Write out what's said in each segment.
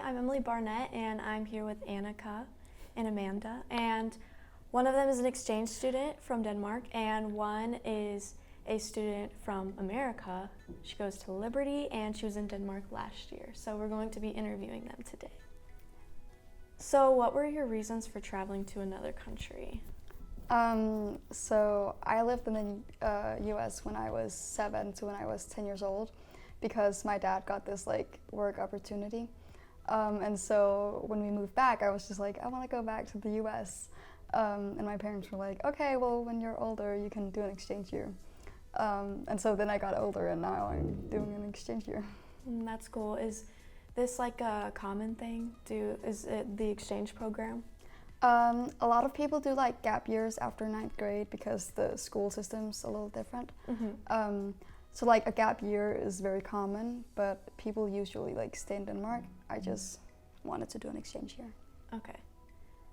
I'm Emily Barnett, and I'm here with Anika and Amanda. And one of them is an exchange student from Denmark, and one is a student from America. She goes to Liberty, and she was in Denmark last year. So we're going to be interviewing them today. So what were your reasons for traveling to another country? So I lived in the U.S. when I was 7 to when I was 10 years old because my dad got this work opportunity. And so when we moved back, I was just like, I want to go back to the U.S. And my parents were like, okay, well, when you're older, you can do an exchange year. And so then I got older and now I'm doing an exchange year. That's cool. Is this like a common thing? Is it the exchange program? A lot of people do gap years after 9th grade because the school system's a little different. Mm-hmm. So a gap year is very common, but people usually stay in Denmark. I just wanted to do an exchange year. Okay.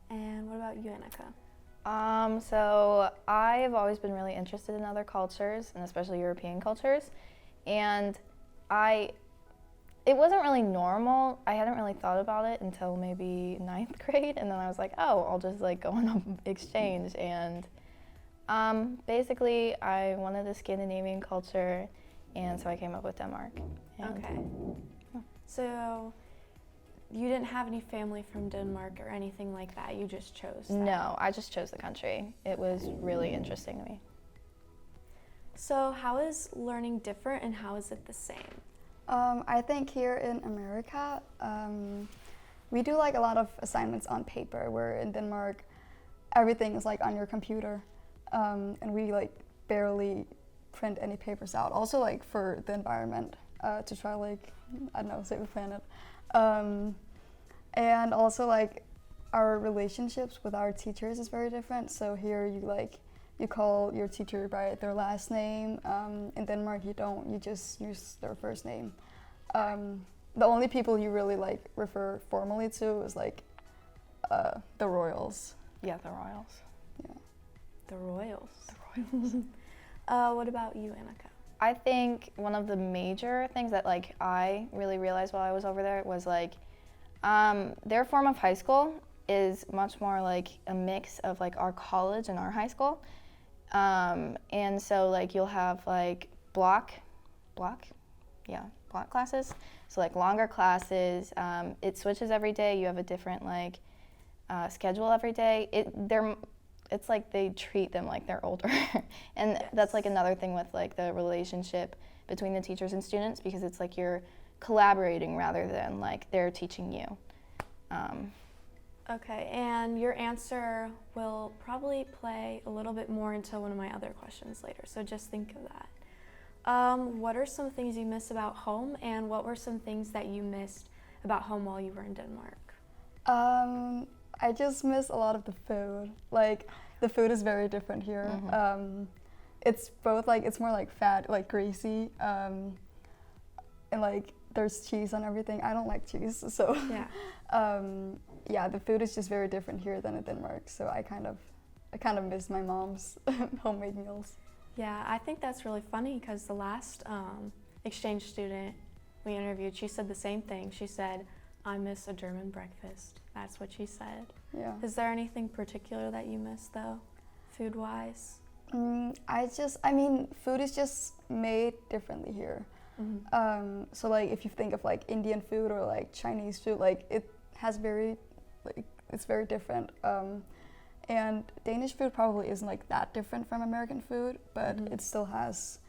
And what about you, Anika? So I've always been really interested in other cultures, and especially European cultures. And it wasn't really normal. I hadn't really thought about it until maybe 9th grade, and then I was like, oh, I'll just go on an exchange. And basically, I wanted a Scandinavian culture, and so I came up with Denmark. Okay. So you didn't have any family from Denmark or anything like that? You just chose that? No, I just chose the country. It was really interesting to me. So how is learning different, and how is it the same? I think here in America, we do a lot of assignments on paper, where in Denmark, everything is on your computer, and we barely print any papers out. Also for the environment, to try I don't know, save the planet. And also our relationships with our teachers is very different. So here you call your teacher by their last name. In Denmark you don't, you just use their first name. The only people you really refer formally to is the royals. Yeah, the royals. Yeah. The royals. The royals. What about you, Anika? I think one of the major things that I really realized while I was over there was their form of high school is much more a mix of our college and our high school. And so you'll have block classes. So longer classes. It switches every day. You have a different schedule every day. It's they treat them like they're older. And yes. That's another thing with the relationship between the teachers and students, because it's you're collaborating rather than they're teaching you. Okay, and your answer will probably play a little bit more into one of my other questions later, so just think of that. What are some things you miss about home, and what were some things that you missed about home while you were in Denmark? I just miss a lot of the food. The food is very different here. Mm-hmm. It's both it's more fat, greasy, and there's cheese on everything. I don't like cheese, so yeah. The food is just very different here than in Denmark. So I kind of miss my mom's homemade meals. Yeah, I think that's really funny because the last exchange student we interviewed, she said the same thing. She said, I miss a German breakfast. That's what she said. Yeah. Is there anything particular that you miss though, food-wise? Food is just made differently here. Mm-hmm. So if you think of Indian food or Chinese food, it has it's very different. And Danish food probably isn't that different from American food, but mm-hmm. it still has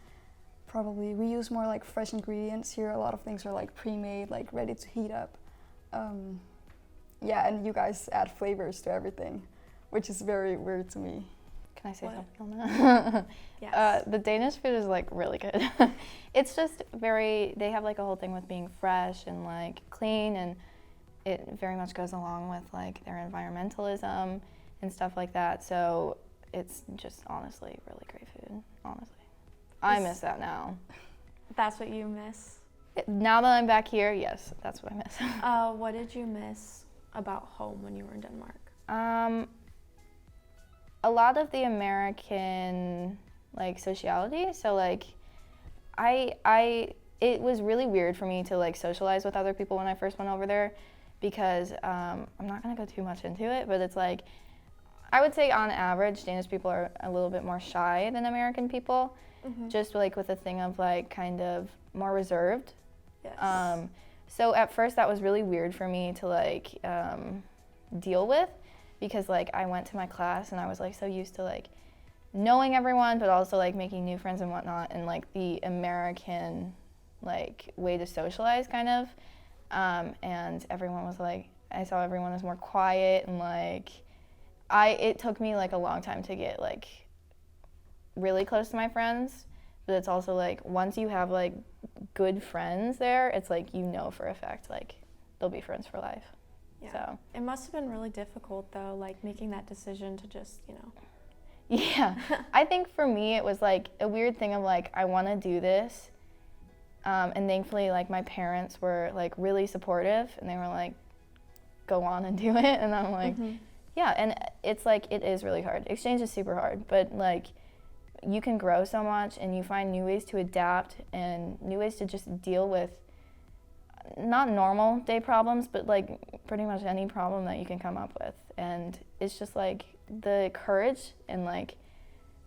we use more fresh ingredients here. A lot of things are pre-made, ready to heat up. And you guys add flavors to everything, which is very weird to me. Can I say What? something on that? Yes. The Danish food is really good. It's just they have a whole thing with being fresh and clean, and it very much goes along with their environmentalism and stuff like that. So it's just honestly really great food, honestly. I miss that now. That's what you miss? Now that I'm back here, yes, that's what I miss. What did you miss about home when you were in Denmark? A lot of the American sociality. So it was really weird for me to socialize with other people when I first went over there, because I'm not going to go too much into it, but it's like, I would say on average, Danish people are a little bit more shy than American people, just like with a thing of like kind of more reserved. Yes. So at first that was really weird for me to like deal with, because like I went to my class and I was like so used to like knowing everyone, but also like making new friends and whatnot, and like the American like way to socialize kind of. And everyone was like, I saw everyone was more quiet, and like it took me like a long time to get like really close to my friends, but it's also like once you have like good friends there, it's like you know for a fact like they'll be friends for life. Yeah. So It must have been really difficult though, like making that decision to just, yeah, I think for me it was like a weird thing of like I want to do this, and thankfully like my parents were like really supportive, and they were like, go on and do it, and I'm like, yeah, and it's like it is really hard. Exchange is super hard, but like you can grow so much, and you find new ways to adapt and new ways to just deal with not normal day problems, but like pretty much any problem that you can come up with. And it's just like the courage and like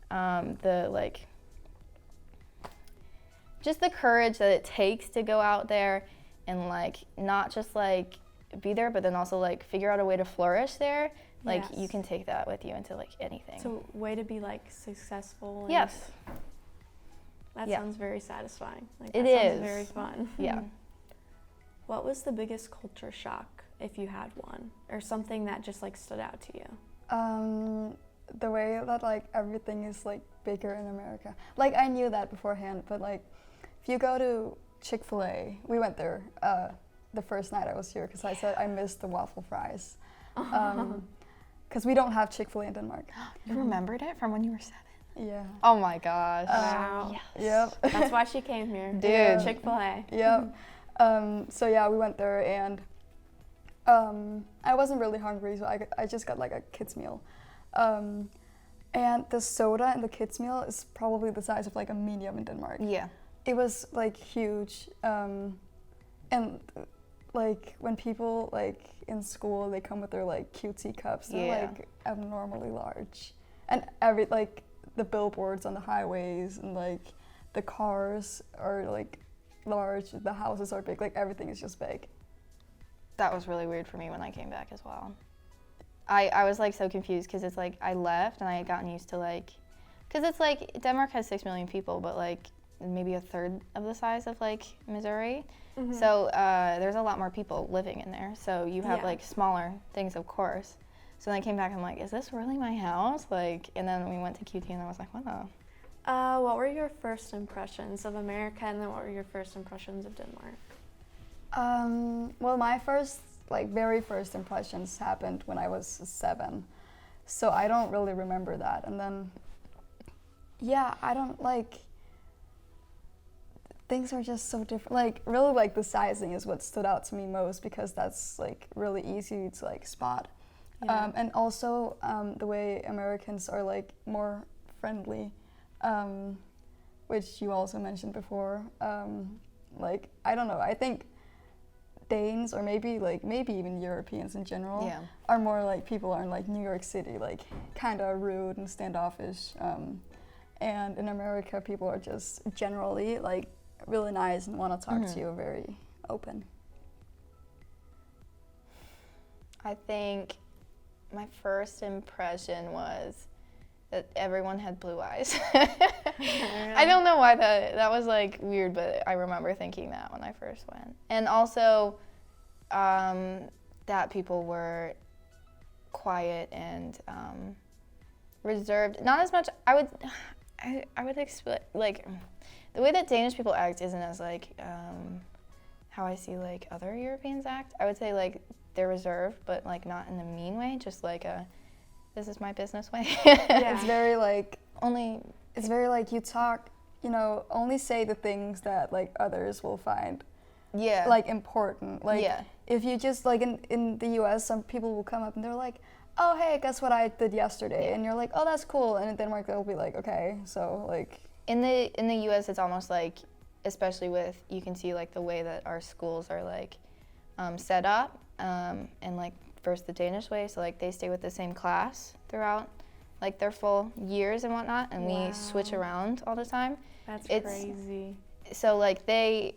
the like just the courage that it takes to go out there and like not just like be there, but then also like figure out a way to flourish there. Like you can take that with you into like anything. So way to be like successful. And Yes. That sounds very satisfying. Like, It that sounds is. very fun. Yeah. What was the biggest culture shock, if you had one, or something that just like stood out to you? The way that like everything is like bigger in America. Like I knew that beforehand, but like if you go to Chick-fil-A, we went there the first night I was here because I said I missed the waffle fries. Because we don't have Chick-fil-A in Denmark. You remembered it from when you were 7? Yeah. Oh my gosh. Wow. Yes. Yep. That's why she came here. Dude. Chick-fil-A. Yep. So yeah, we went there and I wasn't really hungry, so I just got like a kid's meal. And the soda in the kids meal is probably the size of like a medium in Denmark. Yeah. It was like huge. And like when people like in school, they come with their like cutesy cups. They're like abnormally large. And every like the billboards on the highways and like the cars are like large, the houses are big, like everything is just big. That was really weird for me when I came back as well. I was like so confused because it's like I left and I had gotten used to like, because it's like Denmark has 6 million people, but like maybe a third of the size of like Missouri. So there's a lot more people living in there. So you have like smaller things, of course. So then I came back and I'm like, is this really my house? Like, and then we went to QT and I was like, what the? What were your first impressions of America, and then what were your first impressions of Denmark? Well, my first, like very first impressions happened when I was 7. So I don't really remember that. And then, yeah, I don't like, things are just so different. Like really like the sizing is what stood out to me most because that's like really easy to like spot. And also the way Americans are like more friendly, which you also mentioned before. Like, I don't know, I think Danes or maybe even Europeans in general are more like people are in like New York City, like kind of rude and standoffish. And in America, people are just generally like really nice and want to talk to you, very open. I think my first impression was that everyone had blue eyes. I don't know why that was like weird, but I remember thinking that when I first went. And also that people were quiet and reserved. Not as much, I would expect, like, the way that Danish people act isn't as like how I see like other Europeans act. I would say like they're reserved, but like not in a mean way, just like a this is my business way. It's very like it's very like you talk, you know, only say the things that like others will find like important. Like if you just like in the US, some people will come up and they're like, oh hey, guess what I did yesterday, and you're like, oh that's cool, and in Denmark they'll be like, okay, so like in the US it's almost like, especially with, you can see like the way that our schools are like set up, and like first the Danish way, so like they stay with the same class throughout like their full years and whatnot, and we switch around all the time. That's crazy. So like they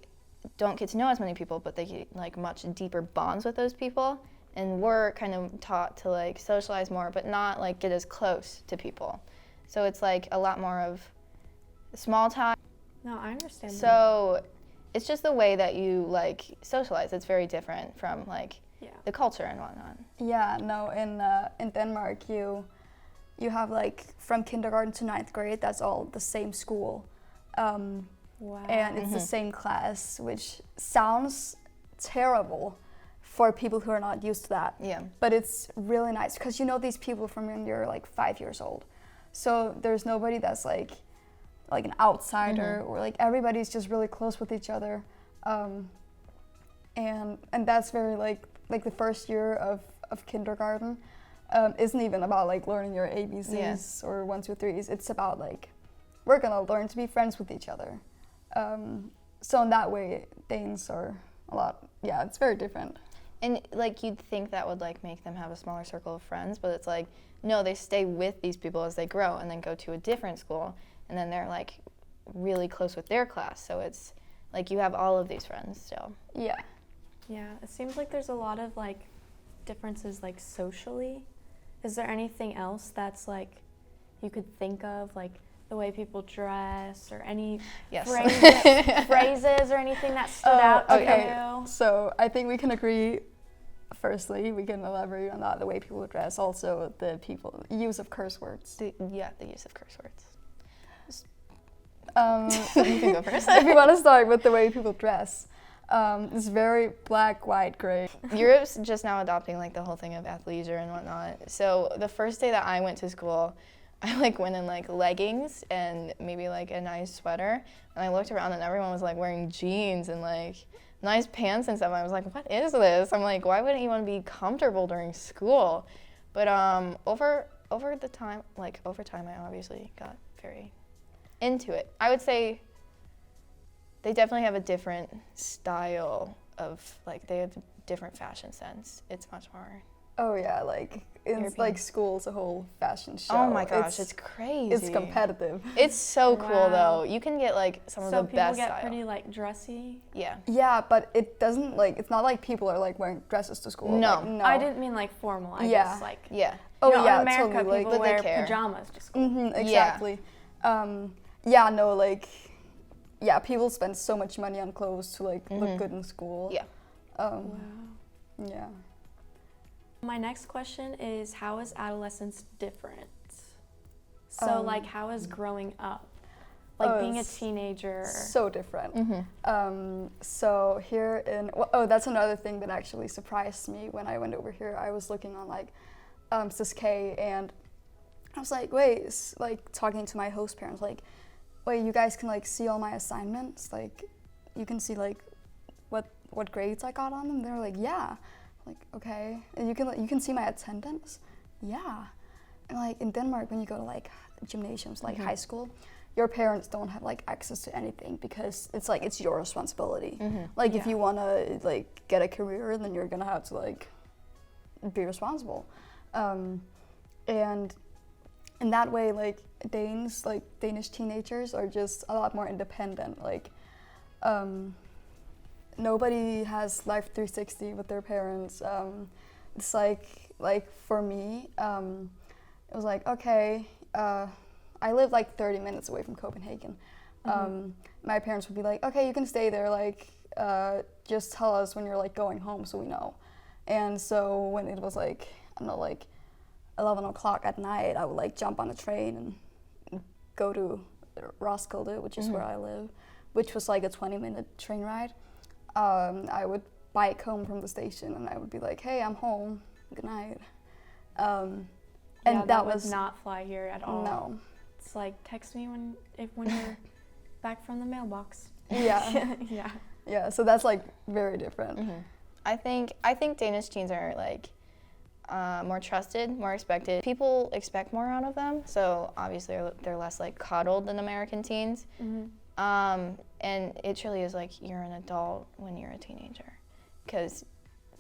don't get to know as many people, but they get like much deeper bonds with those people, and we're kind of taught to like socialize more, but not like get as close to people. So it's like a lot more of small talk. No, I understand. So it's just the way that you like socialize. It's very different from like the culture and whatnot. Yeah, no, in Denmark you have like from kindergarten to 9th grade, that's all the same school. And it's the same class, which sounds terrible for people who are not used to that. Yeah. But it's really nice because you know these people from when you're like 5 years old. So there's nobody that's like an outsider, or like everybody's just really close with each other. And that's very like the first year of kindergarten isn't even about like learning your ABCs or 1, 2, 3s. It's about like we're gonna learn to be friends with each other. So in that way, Danes are a lot. Yeah, it's very different. And like you'd think that would like make them have a smaller circle of friends, but it's like no, they stay with these people as they grow and then go to a different school, and then they're like really close with their class. So it's like you have all of these friends still. Yeah. Yeah, it seems like there's a lot of like differences like socially. Is there anything else that's like you could think of, like the way people dress or any phrases or anything that stood out to you? So I think we can agree. Firstly, we can elaborate on that, the way people dress, also the use of curse words. The use of curse words. You can go first. If you want to start with the way people dress, it's very black, white, gray. Europe's just now adopting like the whole thing of athleisure and whatnot. So the first day that I went to school, I like went in like leggings and maybe like a nice sweater, and I looked around and everyone was like wearing jeans and like nice pants and stuff. And I was like, what is this? I'm like, why wouldn't you want to be comfortable during school? But over time, I obviously got very into it. I would say they definitely have a different style of like they have a different fashion sense. It's much more. Oh yeah, like it's like school's a whole fashion show. Oh my gosh, it's crazy. It's competitive. It's so cool though. You can get like some of the best So people get style. pretty like dressy? Yeah. Yeah, but it doesn't like, it's not like people are like wearing dresses to school. No. Like, no. I didn't mean like formal, I guess like. Yeah. Oh you know, yeah, in America, totally. people Like, wear care. pajamas to school. Exactly. Yeah, no, like, yeah, people spend so much money on clothes to like look good in school. Yeah. Wow. Yeah. My next question is, how is adolescence different? So like, how is growing up? Like being a teenager. So different. So here that's another thing that actually surprised me when I went over here. I was looking on like SIS-K, and I was like, wait, like talking to my host parents, like, wait, you guys can like see all my assignments? Like, you can see like what grades I got on them? They're like, yeah. Like, okay. And you can see my attendance? Yeah. And like in Denmark, when you go to like gymnasiums, like high school, your parents don't have like access to anything because it's like it's your responsibility. Like if you want to like get a career, then you're gonna have to like be responsible. And in that way, like Danish teenagers are just a lot more independent. Like nobody has life 360 with their parents. It's like for me, it was like, okay, I live like 30 minutes away from Copenhagen. My parents would be like, okay, you can stay there, like just tell us when you're like going home so we know. And so when it was like, I don't know, like 11 o'clock at night, I would like jump on a train and go to Roskilde, which is where I live, which was like a 20-minute train ride. I would bike home from the station and I would be like, hey, I'm home, good night. And that was not fly here at all. No. It's like, text me when you're back from the mailbox. Yeah. Yeah, so that's like very different. I think Danish teens are like more trusted, more expected. People expect more out of them, so obviously they're less like coddled than American teens. And it truly is like you're an adult when you're a teenager, because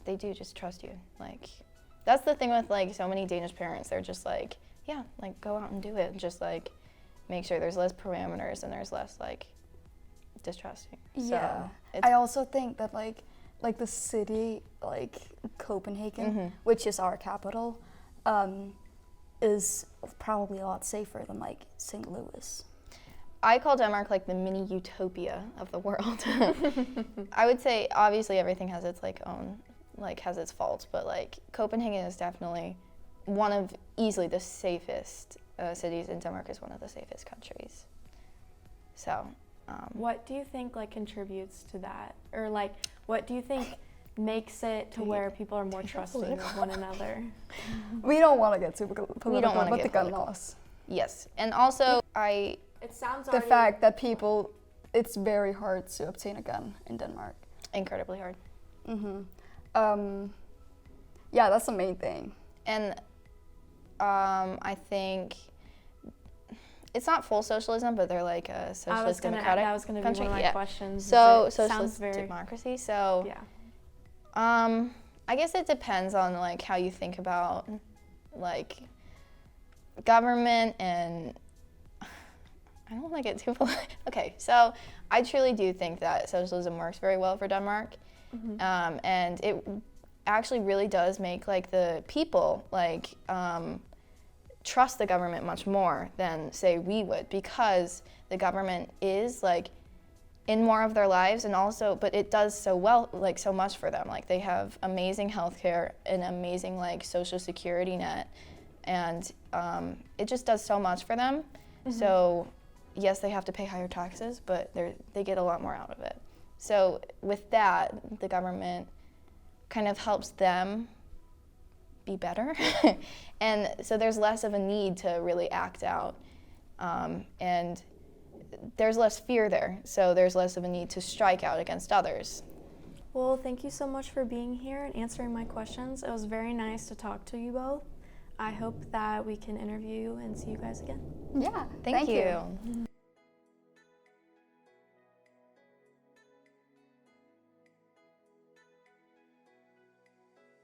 they do just trust you. Like, that's the thing with like so many Danish parents. They're just like, yeah, like go out and do it. Just like make sure there's less parameters and there's less like distrusting. Yeah. So I also think that like the city, like Copenhagen, which is our capital, is probably a lot safer than like St. Louis. I call Denmark like the mini utopia of the world. I would say obviously everything has its like own, like has its faults, but like Copenhagen is definitely one of easily the safest cities, and Denmark is one of the safest countries. So. What do you think like contributes to that, or like what do you think makes it to where people are more trusting of one another? We don't want to get too political We don't wanna with get the gun political. laws. Yes, and also It sounds The fact that it's very hard to obtain a gun in Denmark. incredibly hard. Yeah, that's the main thing. And I think it's not full socialism, but they're like a socialist democratic That was going to be country. one of my questions. So It sounds socialist very democracy. So yeah. I guess it depends on like how you think about like government, and I don't want to get too political. Okay, so I truly do think that socialism works very well for Denmark, and it actually really does make like the people like trust the government much more than say we would, because the government is like in more of their lives, and also but it does so well, like so much for them. Like they have amazing healthcare, an amazing like social security net, and it just does so much for them. So yes, they have to pay higher taxes, but they get a lot more out of it. So with that, the government kind of helps them be better. And so there's less of a need to really act out. And there's less fear there. So there's less of a need to strike out against others. Well, thank you so much for being here and answering my questions. It was very nice to talk to you both. I hope that we can interview and see you guys again. Yeah, Thank you.